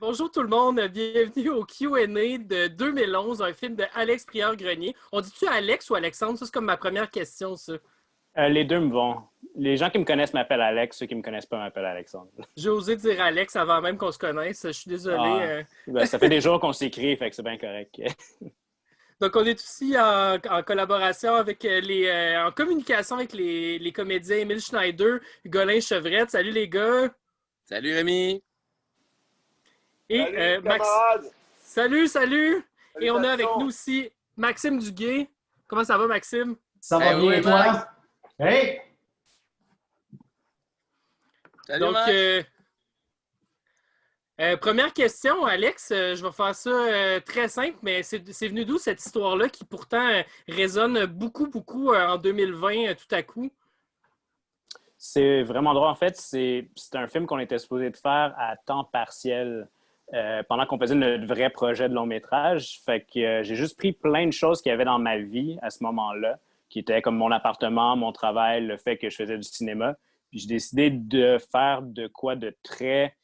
Bonjour tout le monde, bienvenue au Q&A de 2011, un film de Alex Prieur-Grenier. On dit-tu Alex ou Alexandre? Ça, c'est comme ma première question, ça. Les deux me vont. Les gens qui me connaissent m'appellent Alex, ceux qui me connaissent pas m'appellent Alexandre. J'ai osé dire Alex avant même qu'on se connaisse, je suis désolé. Ah, ben, ça fait des jours qu'on s'écrit, fait que c'est bien correct. Donc, on est aussi en collaboration avec en communication avec les comédiens Émile Schneider, Golin Chevrette. Salut les gars! Salut Rémi! Et Salut, Max. camarades! Salut! Et on a avec Salutations. nous aussi Maxime Duguay. Comment ça va, Maxime? Ça va bien, oui, toi? Max. Hey! Salut Donc, Max! première question, Alex, je vais faire ça très simple, mais c'est venu d'où cette histoire-là qui pourtant résonne beaucoup en 2020 tout à coup? C'est vraiment drôle. En fait, c'est un film qu'on était supposé de faire à temps partiel pendant qu'on faisait notre vrai projet de long métrage. Fait que j'ai juste pris plein de choses qu'il y avait dans ma vie à ce moment-là, qui étaient comme mon appartement, mon travail, le fait que je faisais du cinéma. Puis j'ai décidé de faire de quoi de très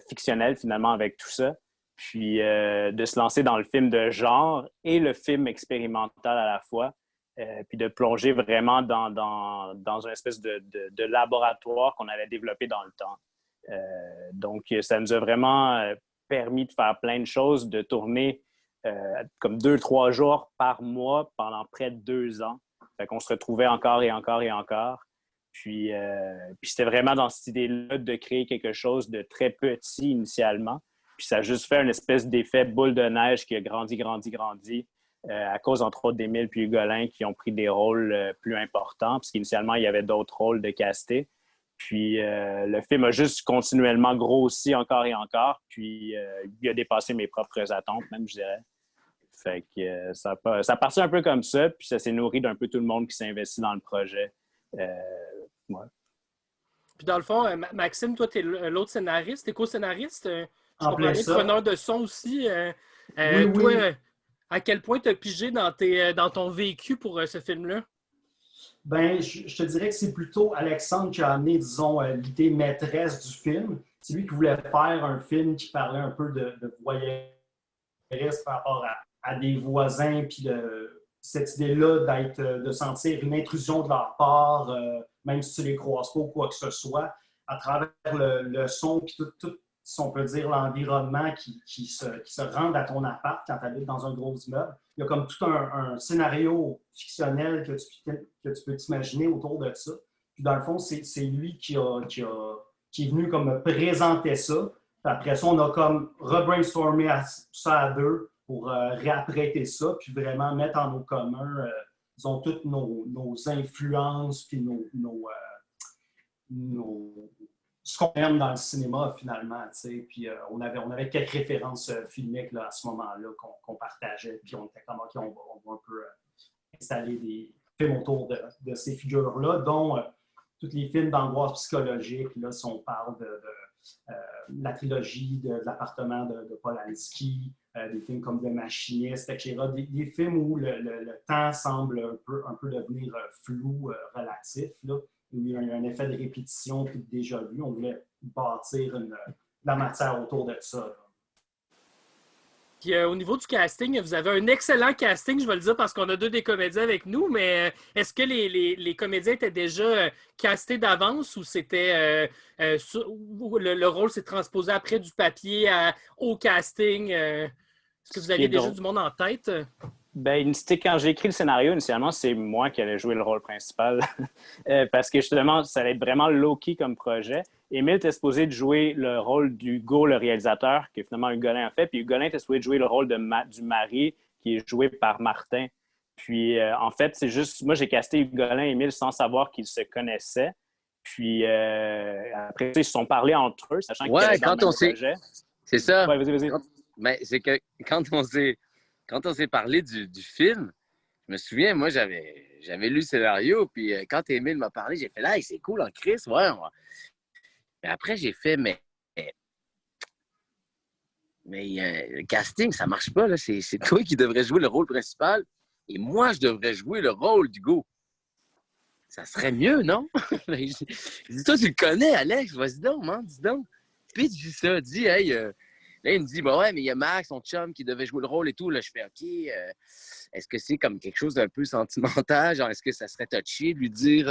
fictionnel finalement avec tout ça. Puis de se lancer dans le film de genre et le film expérimental à la fois. Puis de plonger vraiment dans une espèce de laboratoire qu'on avait développé dans le temps. Donc, ça nous a vraiment permis de faire plein de choses, de tourner comme 2-3 jours par mois pendant près de 2 ans. Fait qu'on se retrouvait encore et encore et encore. Puis c'était vraiment dans cette idée-là de créer quelque chose de très petit initialement. Puis ça a juste fait une espèce d'effet boule de neige qui a grandi à cause, entre autres, d'Émile puis Hugolin qui ont pris des rôles plus importants, parce qu'initialement, il y avait d'autres rôles de castés. Puis le film a juste continuellement grossi encore et encore, puis il a dépassé mes propres attentes, même, je dirais. Fait que ça a parti un peu comme ça, puis ça s'est nourri d'un peu tout le monde qui s'est investi dans le projet. Ouais. Puis dans le fond, Maxime, toi, tu es l'autre scénariste, t'es co-scénariste, je En comprends plein bien, ça. preneur de son aussi. Oui, Toi, oui. à quel point tu as pigé dans ton vécu pour ce film-là? Ben, je te dirais que c'est plutôt Alexandre qui a amené, disons, l'idée maîtresse du film. C'est lui qui voulait faire un film qui parlait un peu de voyeurisme par rapport à des voisins, puis cette idée-là de sentir une intrusion de leur part, même si tu les croises pas ou quoi que ce soit, à travers le son, puis tout, si on peut dire, l'environnement qui se rend à ton appart quand tu habites dans un gros immeuble. Il y a comme tout un scénario fictionnel que tu peux t'imaginer autour de ça. Puis dans le fond, c'est lui qui est venu comme me présenter ça. Puis après ça, on a comme rebrainstormé ça à deux pour réapprêter ça, puis vraiment mettre en commun, disons, toutes nos influences, puis ce qu'on aime dans le cinéma, finalement. Puis on avait quelques références filmiques là, à ce moment-là qu'on partageait, puis on était comme, OK, on va un peu installer des films autour de ces figures-là, dont tous les films d'angoisse psychologique, là, si on parle de la trilogie de l'appartement de Polanski, des films comme The Machinist, etc. Des films où le temps semble un peu devenir flou, relatif, là, où il y a un effet de répétition puis de déjà-vu. On voulait bâtir de la matière autour de ça. Là. Puis au niveau du casting, vous avez un excellent casting, je vais le dire parce qu'on a deux des comédiens avec nous, mais est-ce que les comédiens étaient déjà castés d'avance ou c'était où le rôle s'est transposé après du papier au casting? Est-ce que vous aviez déjà du monde en tête? Ben, quand j'ai écrit le scénario, initialement, c'est moi qui allais jouer le rôle principal. Parce que justement, ça allait être vraiment low-key comme projet. Émile était supposé de jouer le rôle d'Hugo, le réalisateur, que finalement Hugolin a fait. Puis Hugolin était supposé de jouer le rôle du mari, qui est joué par Martin. Puis en fait, c'est juste, moi j'ai casté Hugolin et Émile sans savoir qu'ils se connaissaient. Puis après, ils se sont parlé entre eux, sachant qu'ils étaient dans le même projet. C'est ça. Ouais, vas-y. Mais c'est que quand on s'est parlé du film, je me souviens, moi, j'avais lu le scénario, puis quand Émile m'a parlé, j'ai fait là, hey, c'est cool en Chris, ouais. Mais après, j'ai fait, mais le casting, ça marche pas, là. C'est toi qui devrais jouer le rôle principal, et moi, je devrais jouer le rôle d'Hugo. Ça serait mieux, non? Je dis, toi, tu le connais, Alex, vas-y donc, man, dis donc. Puis tu dis ça, dis, hey, Là, il me dit, bah ouais, mais il y a Max, son chum, qui devait jouer le rôle et tout. Là, je fais, OK, est-ce que c'est comme quelque chose d'un peu sentimental? Genre, est-ce que ça serait touché de lui dire...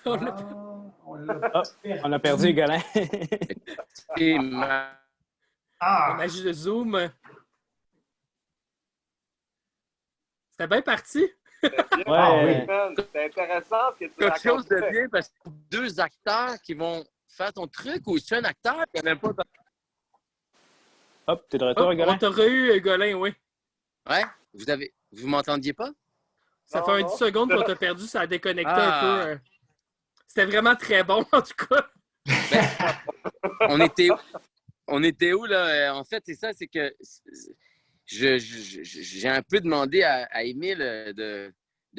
On a perdu Golin. La magie de Zoom. C'était bien parti. C'est intéressant ce que tu quelque chose de racontais. bien parce que deux acteurs qui vont faire ton truc ou c'est un acteur qui n'aime pas. Hop, t'es de retour, Golin? On t'aurait eu, Golin, oui. Ouais? Vous m'entendiez pas? Ça fait 10 secondes qu'on t'a perdu, ça a déconnecté un peu. C'était vraiment très bon, en tout cas. On était où, là? En fait, c'est ça, c'est que j'ai un peu demandé à Émile de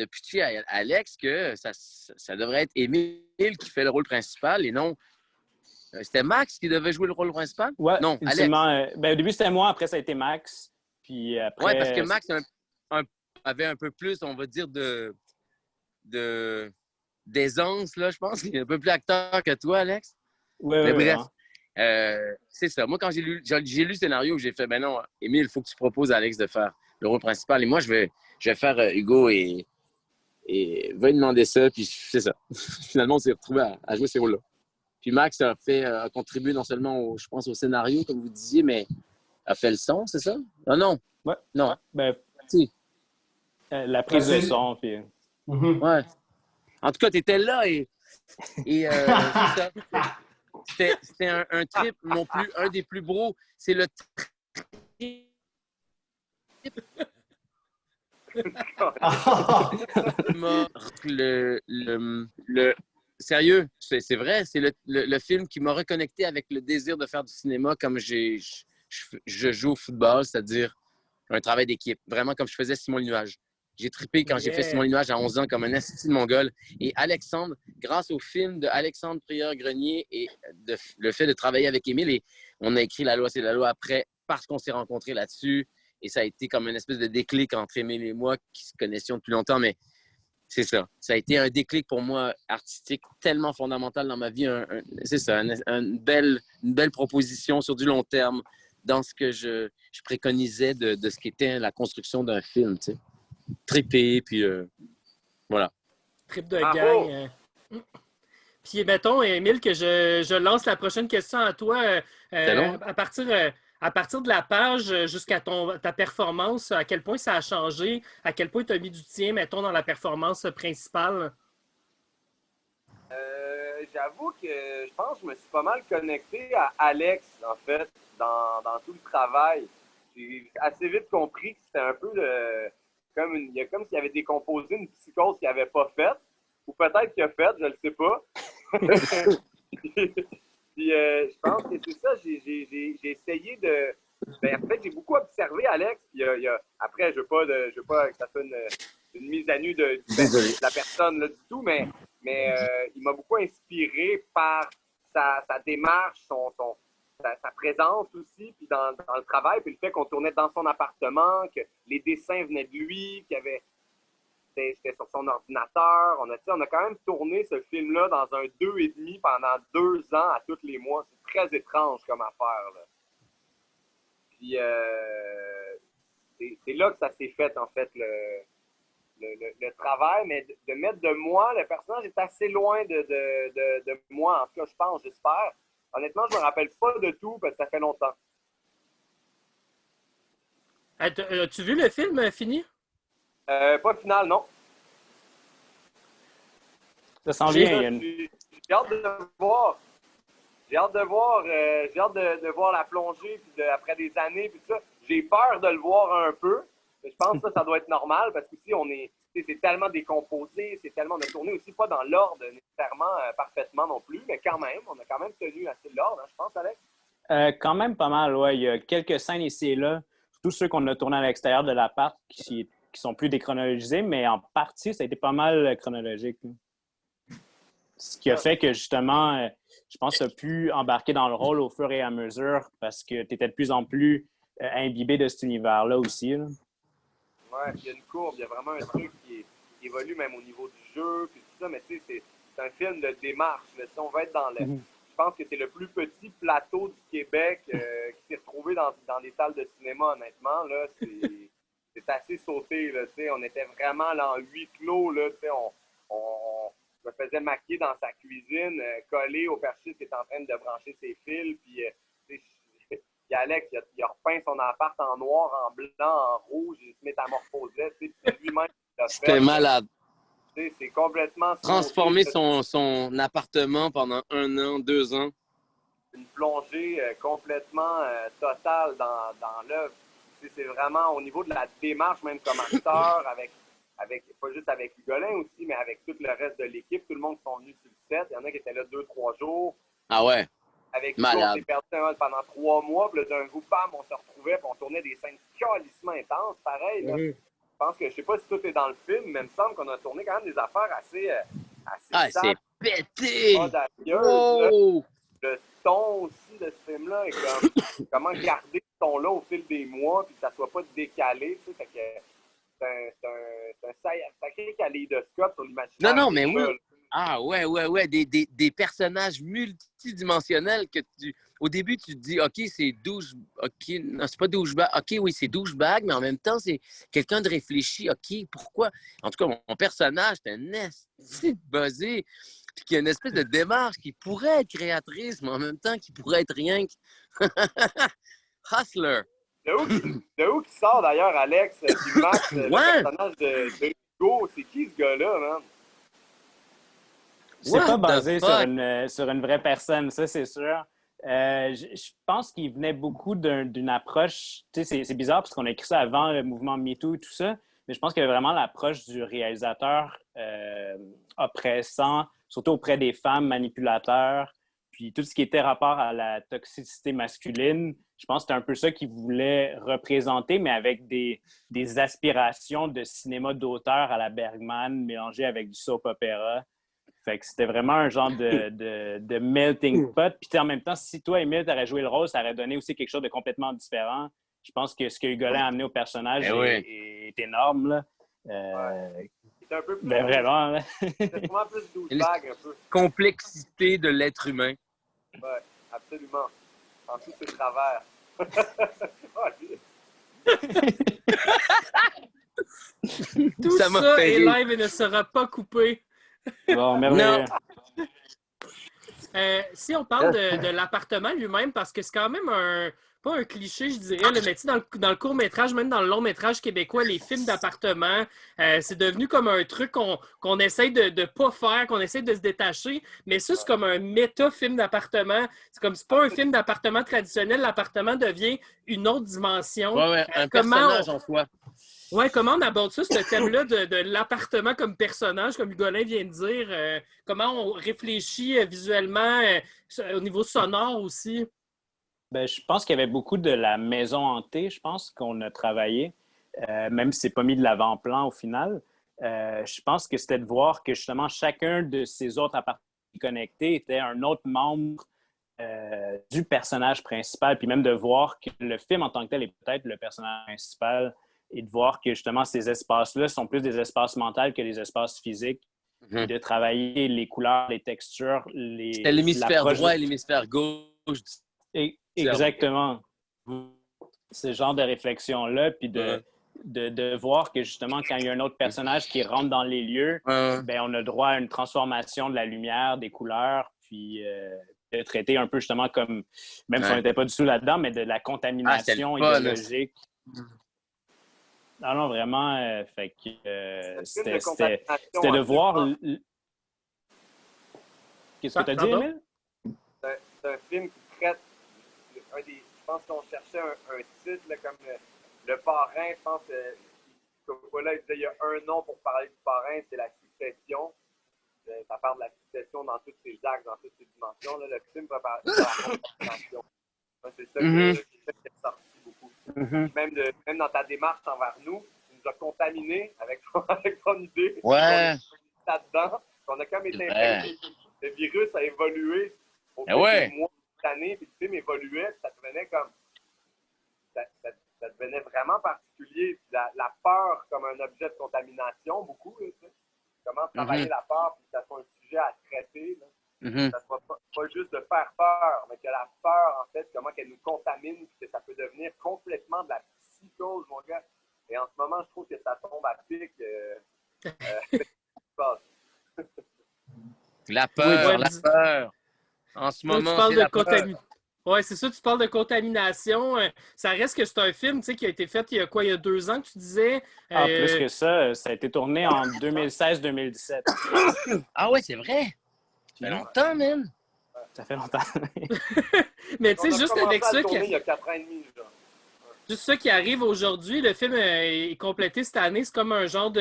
pitcher à Alex que ça devrait être Émile qui fait le rôle principal et non... C'était Max qui devait jouer le rôle principal? Ouais, non, Alex. Au début, c'était moi, après, ça a été Max. Puis après... Ouais, parce que Max avait un peu plus, on va dire, d'aisance, là, je pense. Il est un peu plus acteur que toi, Alex. Ouais, mais bref, c'est ça. Moi, quand j'ai lu le scénario, j'ai fait, ben non, Émile, il faut que tu proposes à Alex de faire le rôle principal. Et moi, je vais faire Hugo et va lui demander ça. Puis c'est ça. Finalement, on s'est retrouvés à jouer ces rôles-là. Puis Max a contribué non seulement, je pense, au scénario, comme vous disiez, mais a fait le son, c'est ça? Ah non. Ouais. Non. Ben, si. La prise de son, puis... Ouais. En tout cas, tu étais là et c'est ça. C'était un trip, un des plus beaux. C'est le trip. Sérieux, c'est vrai, c'est le film qui m'a reconnecté avec le désir de faire du cinéma comme je joue au football, c'est-à-dire un travail d'équipe, vraiment comme je faisais Simon le Nuage. J'ai trippé quand j'ai fait Simon le Nuage à 11 ans comme un esti de mongol. Et Alexandre, grâce au film de Alexandre Prieur-Grenier et le fait de travailler avec Émile, et on a écrit La loi, c'est la loi après parce qu'on s'est rencontrés là-dessus. Et ça a été comme une espèce de déclic entre Émile et moi qui se connaissions depuis longtemps, mais c'est ça. Ça a été un déclic pour moi artistique tellement fondamental dans ma vie. C'est ça, une belle proposition sur du long terme dans ce que je préconisais de ce qu'était la construction d'un film, tu sais. Trippé, puis voilà. Trip de gang. Puis, mettons, Émile, que je lance la prochaine question à toi. À partir de la page jusqu'à ta performance, à quel point ça a changé? À quel point tu as mis du tien, mettons, dans la performance principale? J'avoue que je pense que je me suis pas mal connecté à Alex, en fait, dans tout le travail. J'ai assez vite compris que c'était un peu comme s'il avait décomposé une psychose qu'il n'avait pas faite, ou peut-être qu'il a fait, je ne le sais pas. Puis je pense que c'est ça, j'ai essayé de... Ben, en fait, j'ai beaucoup observé Alex, puis après, je veux pas que ça soit une mise à nu de la personne là, du tout, mais il m'a beaucoup inspiré par sa démarche, sa présence aussi, puis dans le travail, puis le fait qu'on tournait dans son appartement, que les dessins venaient de lui, c'était sur son ordinateur. On a quand même tourné ce film-là dans un 2,5 pendant 2 ans à tous les mois. C'est très étrange comme affaire, là. Puis c'est là que ça s'est fait, en fait, le travail, mais de mettre de moi, le personnage est assez loin de moi, en tout cas, je pense, j'espère. Honnêtement, je me rappelle pas de tout parce que ça fait longtemps. As-tu vu le film fini? Pas final, non. Ça sent bien. J'ai hâte de voir. J'ai hâte de voir la plongée puis après des années puis tout ça. J'ai peur de le voir un peu. Mais je pense que ça doit être normal parce qu'ici, c'est tellement décomposé, on a tourné aussi pas dans l'ordre nécessairement parfaitement non plus, mais quand même, on a quand même tenu assez l'ordre, hein, je pense, Alex. Quand même pas mal, ouais. Il y a quelques scènes ici et là, tous ceux qu'on a tournés à l'extérieur de l'appart qui sont plus déchronologisés, mais en partie, ça a été pas mal chronologique. Ce qui a fait que, justement, je pense que tu as pu embarquer dans le rôle au fur et à mesure parce que tu étais de plus en plus imbibé de cet univers-là aussi. Là. Ouais, il y a une courbe, il y a vraiment un truc qui évolue même au niveau du jeu, puis tout ça, mais tu sais, c'est un film de démarche. Là. Si on va être dans le... Je pense que c'est le plus petit plateau du Québec qui s'est retrouvé dans des salles de cinéma, honnêtement. Là, c'est assez sauté. Là, on était vraiment là, en huis clos. Là, on me faisait maquiller dans sa cuisine, collé au perchiste qui est en train de brancher ses fils. Puis, puis Alex, il a repeint son appart en noir, en blanc, en rouge. Il se métamorphosait. Puis lui-même, il l'a fait. C'était malade. C'est complètement... Transformer son appartement pendant 1 an, 2 ans. Une plongée complètement totale dans l'œuvre. C'est vraiment au niveau de la démarche, même comme acteur, avec pas juste avec Hugolin aussi, mais avec tout le reste de l'équipe. Tout le monde qui sont venus sur le set. Il y en a qui étaient là 2-3 jours. Ah ouais? Avec nous, malade. on s'est perdu pendant 3 mois. Puis là, d'un coup, bam, on se retrouvait, puis on tournait des scènes calissement intenses. Pareil, là. Je pense que, je sais pas si tout est dans le film, mais il me semble qu'on a tourné quand même des affaires assez c'est pété! Oh! Le ton aussi de ce film-là est comme comment garder ce ton-là au fil des mois puis que ça soit pas décalé. Tu sais, fait que c'est un sacré kaléidoscope sur l'imaginaire. Non, mais oui. Ah ouais. Des personnages multidimensionnels que au début, tu te dis, OK, c'est OK, non, c'est pas douchebag. OK, oui, c'est douchebag, mais en même temps, c'est quelqu'un de réfléchi. OK, pourquoi? En tout cas, mon personnage, c'est un esti de buzzé. Puis qu'il y a une espèce de démarche qui pourrait être créatrice, mais en même temps, qui pourrait être rien que... Hustler. De où qui sort d'ailleurs, Alex, du Max, le personnage de Hugo? C'est qui ce gars-là, man? C'est pas basé sur une vraie personne, ça, c'est sûr. Je pense qu'il venait beaucoup d'une approche... Tu sais, c'est bizarre parce qu'on a écrit ça avant le mouvement MeToo et tout ça, mais je pense qu'il y avait vraiment l'approche du réalisateur oppressant, surtout auprès des femmes, manipulateurs, puis tout ce qui était rapport à la toxicité masculine. Je pense que c'était un peu ça qu'il voulait représenter, mais avec des aspirations de cinéma d'auteur à la Bergman, mélangées avec du soap opéra. Fait que c'était vraiment un genre de melting pot. Puis en même temps, si toi, Émile, t'aurais joué le rôle, ça aurait donné aussi quelque chose de complètement différent. Je pense que ce que Hugolin a amené au personnage est énorme, là. C'est un peu plus... Ben vraiment, là. C'est vraiment plus douchebag, un peu. Complexité de l'être humain. Oui, absolument. En tous ses travers. Tout ça est live et ne sera pas coupé. Bon, merveilleux. Si on parle de l'appartement lui-même, parce que c'est quand même pas un cliché, je dirais, là, mais tu sais, dans le court-métrage, même dans le long-métrage québécois, les films d'appartement, c'est devenu comme un truc qu'on essaye de pas faire, qu'on essaye de se détacher, mais ça, c'est comme un méta-film d'appartement. C'est pas un film d'appartement traditionnel, l'appartement devient une autre dimension. Ouais, un personnage en soi. Ouais, comment on aborde ça, ce thème-là de l'appartement comme personnage, comme Hugolin vient de dire? Comment on réfléchit visuellement, au niveau sonore aussi? Ben, je pense qu'il y avait beaucoup de la maison hantée, je pense, qu'on a travaillé, même si c'est pas mis de l'avant-plan au final. Je pense que c'était de voir que justement chacun de ces autres appartements connectés était un autre membre du personnage principal, puis même de voir que le film en tant que tel est peut-être le personnage principal et de voir que justement ces espaces-là sont plus des espaces mentaux que des espaces physiques, de travailler les couleurs, les textures. C'était l'hémisphère droit et l'hémisphère gauche. Exactement. Ce genre de réflexion-là, puis de voir que justement, quand il y a un autre personnage qui rentre dans les lieux, ben, on a droit à une transformation de la lumière, des couleurs, puis de traiter un peu justement comme, même si on n'était pas du tout là-dedans, mais de la contamination idéologique. Non, vraiment, fait que c'était de voir... Qu'est-ce que tu as dit, Émile? C'est un film qui traite... je pense qu'on cherchait un titre là, comme le parrain. Je pense que voilà, il disait il y a un nom pour parler du parrain, c'est la succession. Ça parle de la succession dans tous ses axes, dans toutes ses dimensions. Là, le film va parler de la succession. C'est ça qui est sorti beaucoup. Même dans ta démarche envers nous, tu nous as contaminés avec ton idée. Ouais. Là-dedans, on a comme été infectés. Le virus a évolué au fil des mois, des années, puis le film évoluait, puis ça devenait comme... Ça devenait vraiment particulier. La peur comme un objet de contamination, beaucoup. Là, tu sais. Comment travailler la peur, puis que ça soit un sujet à traiter. Là. Ça soit pas juste de faire peur, mais que la peur, en fait, comment qu'elle nous contamine, que ça peut devenir complètement de la psychose, mon gars. Et en ce moment, je trouve que ça tombe à pic. La peur, Ouais, la peur. En ce toi, tu moment, parles c'est de la peur. contamination. Ouais, c'est ça, tu parles de contamination. Ça reste que c'est un film, tu sais, qui a été fait il y a quoi, il y a 2 ans que tu disais? Ah, plus Euh, que ça a été tourné en 2016-2017. Ah ouais, c'est vrai. Ça fait longtemps, man. Ça fait longtemps. Mais tu On sais, a juste commencé avec à ça, tourner il y a 4 ans et demi, genre. juste ça qui arrive aujourd'hui, le film est complété cette année. C'est comme un genre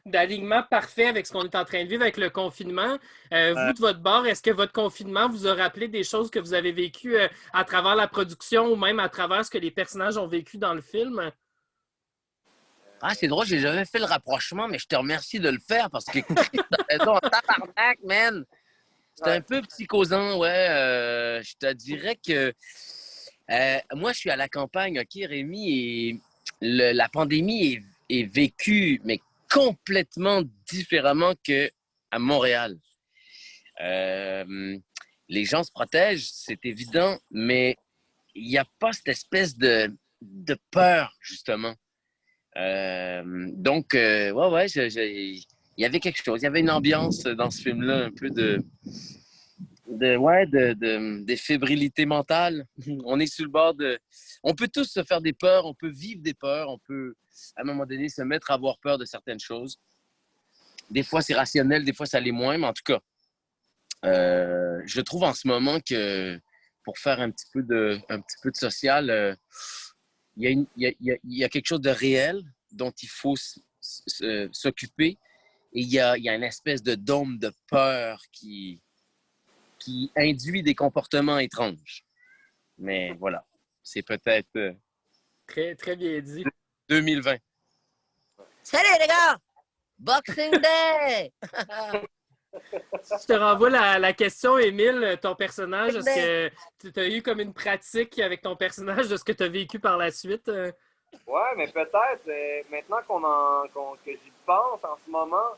d'alignement parfait avec ce qu'on est en train de vivre avec le confinement. Vous, de votre bord, est-ce que votre confinement vous a rappelé des choses que vous avez vécues à travers la production ou même à travers ce que les personnages ont vécu dans le film? Ah, c'est drôle, j'ai jamais fait le rapprochement, mais je te remercie de le faire parce que Chris, t'as raison, tabarnak, man. C'est un peu psychosant, ouais. Je te dirais que moi, je suis à la campagne, OK, Rémi, et la pandémie est vécue, mais complètement différemment qu'à Montréal. Les gens se protègent, c'est évident, mais il n'y a pas cette espèce de peur, justement. Donc, ouais, il y avait quelque chose. Il y avait une ambiance dans ce film-là, un peu de fébrilité mentale. On est sur le bord de... On peut tous se faire des peurs, on peut vivre des peurs, on peut, à un moment donné, se mettre à avoir peur de certaines choses. Des fois, c'est rationnel, des fois, ça l'est moins, mais en tout cas, je trouve en ce moment que pour faire un petit peu de social, il y a quelque chose de réel dont il faut s'occuper et il y a une espèce de dôme de peur qui induit des comportements étranges. Mais voilà, c'est peut-être Très, très bien dit. 2020. Salut les gars! Boxing Day! Je te renvoie la question, Émile, ton personnage. Est-ce que tu as eu comme une pratique avec ton personnage de ce que tu as vécu par la suite? Ouais, mais peut-être, maintenant que j'y pense en ce moment,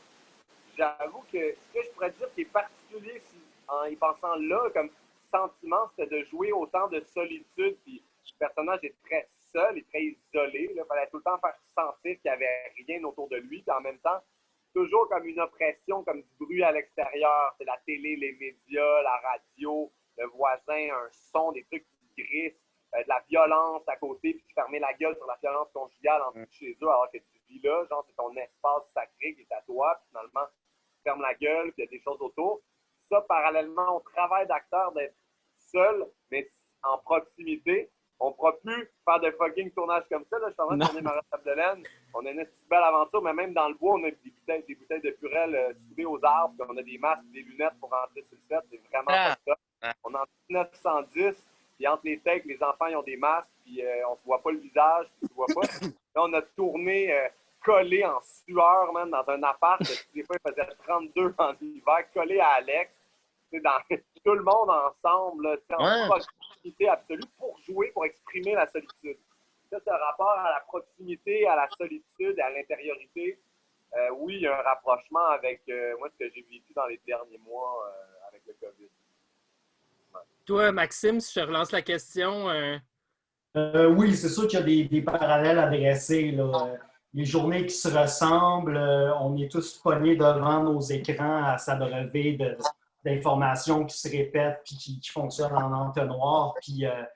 j'avoue que ce que je pourrais dire qui est particulier en y pensant là, comme sentiment, c'était de jouer autant de solitude. Puis le personnage est très seul et très isolé. Il fallait tout le temps faire sentir qu'il n'y avait rien autour de lui. Puis en même temps, toujours comme une oppression, comme du bruit à l'extérieur. C'est la télé, les médias, la radio, le voisin, un son, des trucs qui grissent, de la violence à côté, puis fermer la gueule sur la violence conjugale en dessous de chez eux alors que tu vis là. Genre, c'est ton espace sacré qui est à toi. Puis finalement, tu fermes la gueule, puis il y a des choses autour. Ça, parallèlement au travail d'acteur, d'être seul, mais en proximité. On ne pourra plus faire de fucking tournage comme ça. Là. Je suis en train de tourner Marie-Chapdelaine. On a une belle aventure, mais même dans le bois, on a des bouteilles de purelle soudées aux arbres, puis on a des masques, des lunettes pour rentrer sur le set. C'est vraiment pas ça. On est en 1910, puis entre les takes, les enfants ils ont des masques, puis on se voit pas le visage, puis tu vois pas. Là, on a tourné collé en sueur, man, dans un appart. Des fois, il faisait 32 en hiver, collé à Alex. Dans tout le monde ensemble, là, en proximité absolue pour jouer, pour exprimer la solitude. Ça, c'est un rapport à la proximité, à la solitude, à l'intériorité. Oui, il y a un rapprochement avec moi, ce que j'ai vécu dans les derniers mois avec le COVID. Ouais. Toi, Maxime, si je relance la question. Oui, c'est sûr qu'il y a des parallèles à dresser. Là. Les journées qui se ressemblent, on est tous pognés devant nos écrans à s'abreuver d'informations qui se répètent puis qui fonctionnent en entonnoir. Puis à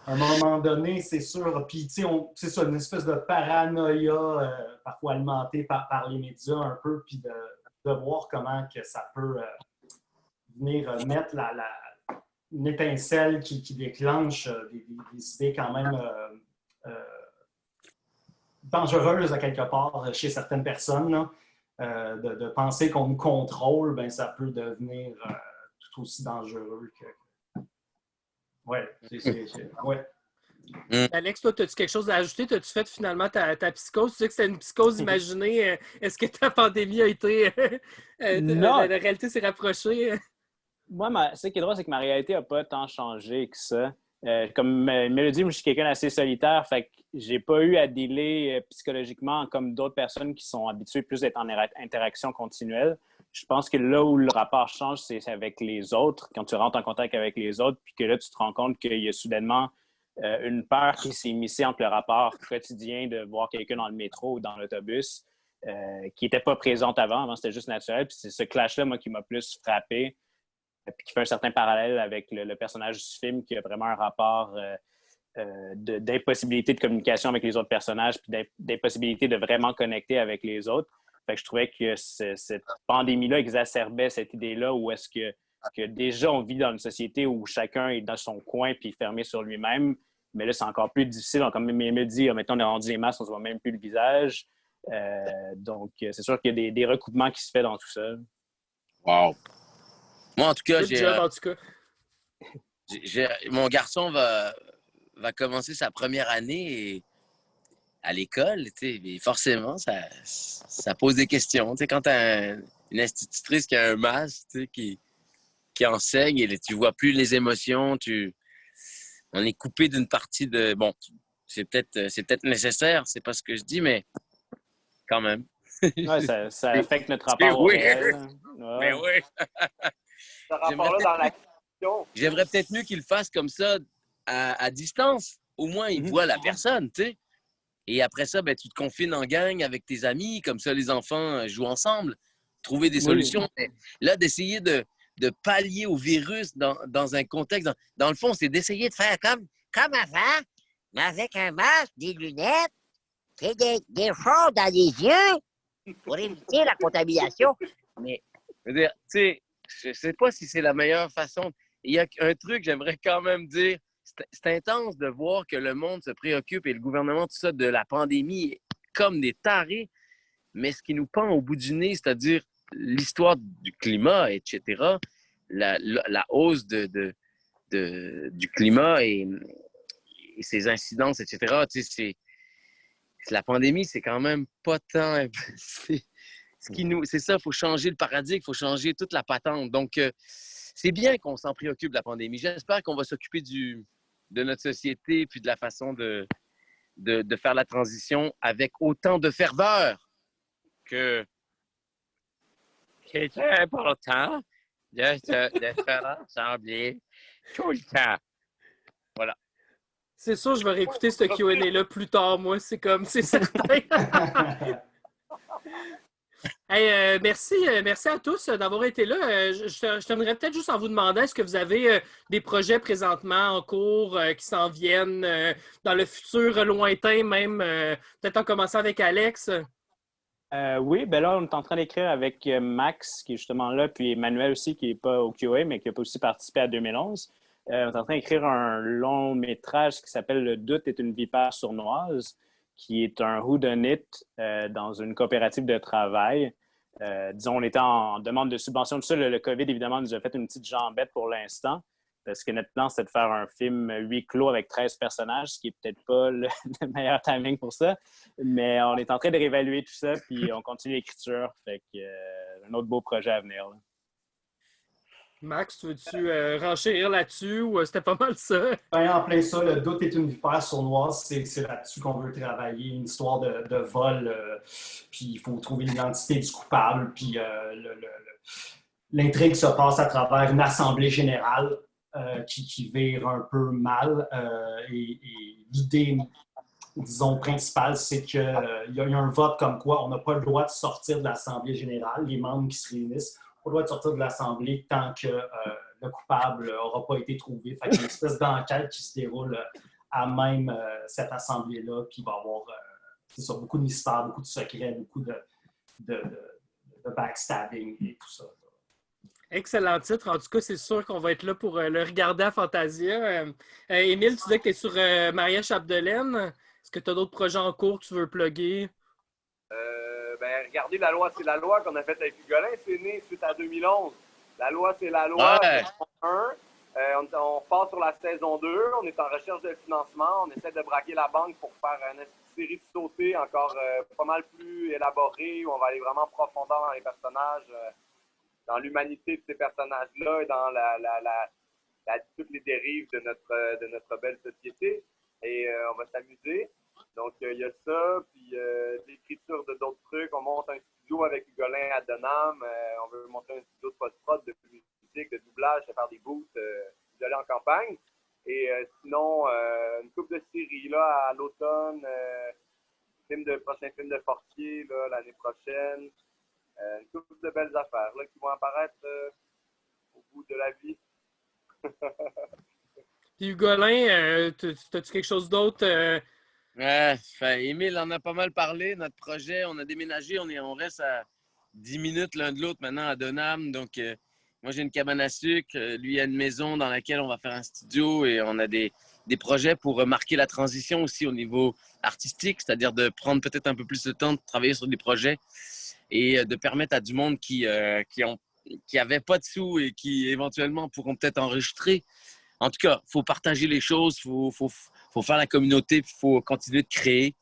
un moment donné, c'est sûr, puis tu sais, c'est ça, une espèce de paranoïa parfois alimentée par les médias un peu, puis de voir comment que ça peut venir mettre une étincelle qui déclenche des idées quand même dangereuses à quelque part chez certaines personnes. Là. De penser qu'on nous contrôle, ben, ça peut devenir tout aussi dangereux que... Ouais, ouais. Alex, toi, as-tu quelque chose à ajouter? As-tu fait finalement ta psychose? Tu sais que c'était une psychose imaginée. Est-ce que ta pandémie a été... Non. La réalité s'est rapprochée? Moi, ce qui est drôle, c'est que ma réalité n'a pas tant changé que ça. Comme Mélodie, moi, je suis quelqu'un d'assez solitaire, fait que j'ai pas eu à dealer psychologiquement comme d'autres personnes qui sont habituées plus d'être en interaction continuelle. je pense que là où le rapport change, c'est avec les autres, quand tu rentres en contact avec les autres, puis que là, tu te rends compte qu'il y a soudainement une peur qui s'est immiscée entre le rapport quotidien de voir quelqu'un dans le métro ou dans l'autobus qui n'était pas présente avant. Avant, c'était juste naturel. Puis c'est ce clash-là, moi, qui m'a plus frappé, puis qui fait un certain parallèle avec le personnage du film qui a vraiment un rapport d'impossibilité de communication avec les autres personnages, puis d'impossibilité de vraiment connecter avec les autres. Fait que je trouvais que cette pandémie-là exacerbait cette idée-là où est-ce que déjà on vit dans une société où chacun est dans son coin puis fermé sur lui-même. Mais là, c'est encore plus difficile. Comme Emile dit, maintenant on a rendu les masques, on ne se voit même plus le visage. Donc, c'est sûr qu'il y a des recoupements qui se font dans tout ça. Wow. Moi, en tout cas, Good job, en tout cas. mon garçon va commencer sa première année à l'école, et forcément, ça pose des questions. Quand tu as une institutrice qui a un masque, qui enseigne, et tu vois plus les émotions, on est coupé d'une partie de... Bon, c'est peut-être nécessaire, c'est pas ce que je dis, mais quand même. Ouais, ça affecte notre rapport au réel. Ouais. Mais oui. Ce rapport-là dans la question. J'aimerais peut-être mieux qu'il le fasse comme ça, à distance. Au moins, il voit la personne, tu sais. Et après ça, ben, tu te confines en gang avec tes amis, comme ça, les enfants jouent ensemble, trouver des solutions. Mais là, d'essayer de pallier au virus dans un contexte... Dans le fond, c'est d'essayer de faire comme avant, mais avec un masque, des lunettes, et des choses dans les yeux pour éviter la contamination. Mais, je veux dire, tu sais, je sais pas si c'est la meilleure façon. Il y a un truc, j'aimerais quand même dire, c'est intense de voir que le monde se préoccupe et le gouvernement, tout ça, de la pandémie comme des tarés. Mais ce qui nous pend au bout du nez, c'est-à-dire l'histoire du climat, etc., la hausse du climat et ses incidences, etc., tu sais, la pandémie, c'est quand même pas tant... C'est ça, il faut changer le paradigme, il faut changer toute la patente. Donc, c'est bien qu'on s'en préoccupe de la pandémie. J'espère qu'on va s'occuper de notre société puis de la façon de faire la transition avec autant de ferveur que c'est important de se rassembler tout le temps. Voilà. C'est sûr, je vais réécouter ce Q&A-là plus tard, moi. C'est certain. Hey, merci à tous d'avoir été là. Je terminerai peut-être juste en vous demandant, est-ce que vous avez des projets présentement en cours qui s'en viennent dans le futur lointain même, peut-être en commençant avec Alex? Oui, ben là, on est en train d'écrire avec Max, qui est justement là, puis Emmanuel aussi, qui n'est pas au QA, mais qui a aussi participé à 2011. On est en train d'écrire un long métrage qui s'appelle Le doute est une vipère sournoise, qui est un whodunit dans une coopérative de travail. Disons, on était en demande de subvention. Tout ça, le COVID, évidemment, nous a fait une petite jambette pour l'instant, parce que notre plan, c'était de faire un film huis clos avec 13 personnages, ce qui n'est peut-être pas le meilleur timing pour ça. Mais on est en train de réévaluer tout ça, puis on continue l'écriture. Fait que un autre beau projet à venir. Là. Max, veux-tu renchérir là-dessus ou c'était pas mal ça? Ben, en plein ça, le doute est une vipère sournoise, c'est là-dessus qu'on veut travailler, une histoire de vol, puis il faut trouver l'identité du coupable, puis l'intrigue se passe à travers une assemblée générale qui vire un peu mal, et l'idée, disons, principale, c'est qu'il y a un vote comme quoi on n'a pas le droit de sortir de l'assemblée générale, les membres qui se réunissent, on doit sortir de l'Assemblée tant que le coupable n'aura pas été trouvé. Fait qu'il y a une espèce d'enquête qui se déroule à même cette Assemblée-là, puis il va y avoir beaucoup de mystères, beaucoup de secrets, beaucoup de backstabbing et tout ça. Excellent titre. En tout cas, c'est sûr qu'on va être là pour le regarder à Fantasia. Émile, tu disais que tu es sur Maria Chapdelaine. Est-ce que tu as d'autres projets en cours que tu veux plugger? Regardez La loi, c'est la loi qu'on a faite avec Hugolin. C'est né suite à 2011. La loi, c'est la loi. Ouais. On part sur la saison 2. On est en recherche de financement. On essaie de braquer la banque pour faire une série de sautés encore pas mal plus élaborée où on va aller vraiment en profondeur dans les personnages, dans l'humanité de ces personnages-là et dans toutes les dérives de notre belle société. Et on va s'amuser. Donc, il y a ça, puis l'écriture de d'autres trucs. On monte un studio avec Hugolin à Denham. On veut monter un studio de post-prod, de musique, de doublage, de faire des booths, d'aller en campagne. Et sinon, une couple de séries là, à l'automne, prochain film de Fortier là, l'année prochaine. Une couple de belles affaires là, qui vont apparaître au bout de la vie. Puis Hugolin, t'as-tu quelque chose d'autre? Émile en a pas mal parlé. Notre projet, on a déménagé, on reste à 10 minutes l'un de l'autre maintenant à Denham. Donc, moi, j'ai une cabane à sucre. Lui, a une maison dans laquelle on va faire un studio et on a des projets pour marquer la transition aussi au niveau artistique, c'est-à-dire de prendre peut-être un peu plus de temps de travailler sur des projets et de permettre à du monde qui n'avaient pas de sous et qui éventuellement pourront peut-être enregistrer. En tout cas, il faut partager les choses, il faut faire la communauté, il faut continuer de créer.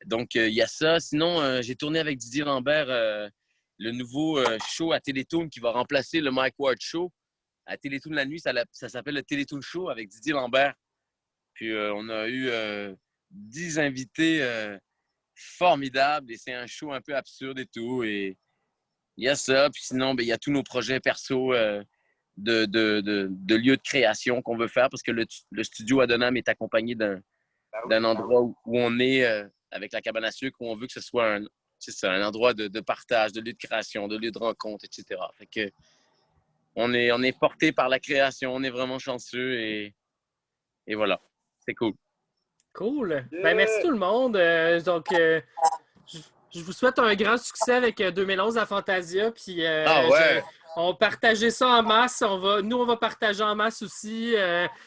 Donc, il y a ça. Sinon, j'ai tourné avec Didier Lambert le nouveau show à Télétoon qui va remplacer le Mike Ward Show. À Télétoon la nuit, ça s'appelle le Télétoon Show avec Didier Lambert. Puis, on a eu 10 invités formidables et c'est un show un peu absurde et tout. Et il y a ça. Puis sinon, il y a tous nos projets perso de lieux de création qu'on veut faire parce que le studio à Denham est accompagné d'un endroit où on est avec la cabane à sucre où on veut que ce soit un endroit de partage, de lieu de création, de lieu de rencontre, etc. Fait que on est porté par la création, on est vraiment chanceux et voilà. C'est cool. Cool. Ben, merci tout le monde. Je vous souhaite un grand succès avec 2011 à Fantasia. Puis, on va partager ça en masse. Nous, on va partager en masse aussi.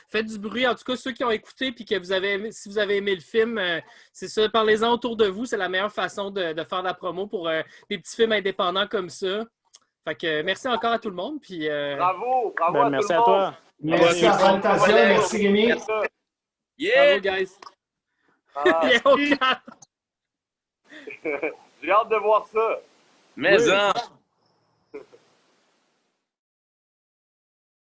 Faites du bruit. En tout cas, ceux qui ont écouté puis que si vous avez aimé le film, c'est ça. Parlez-en autour de vous. C'est la meilleure façon de faire de la promo pour des petits films indépendants comme ça. Fait que merci encore à tout le monde. Puis, bravo à merci tout le à monde. toi. Merci à Fantasia. Merci Rémi. bravo, Yeah! guys. Ah, Yeah, j'ai hâte de voir ça. Mais Oui. en...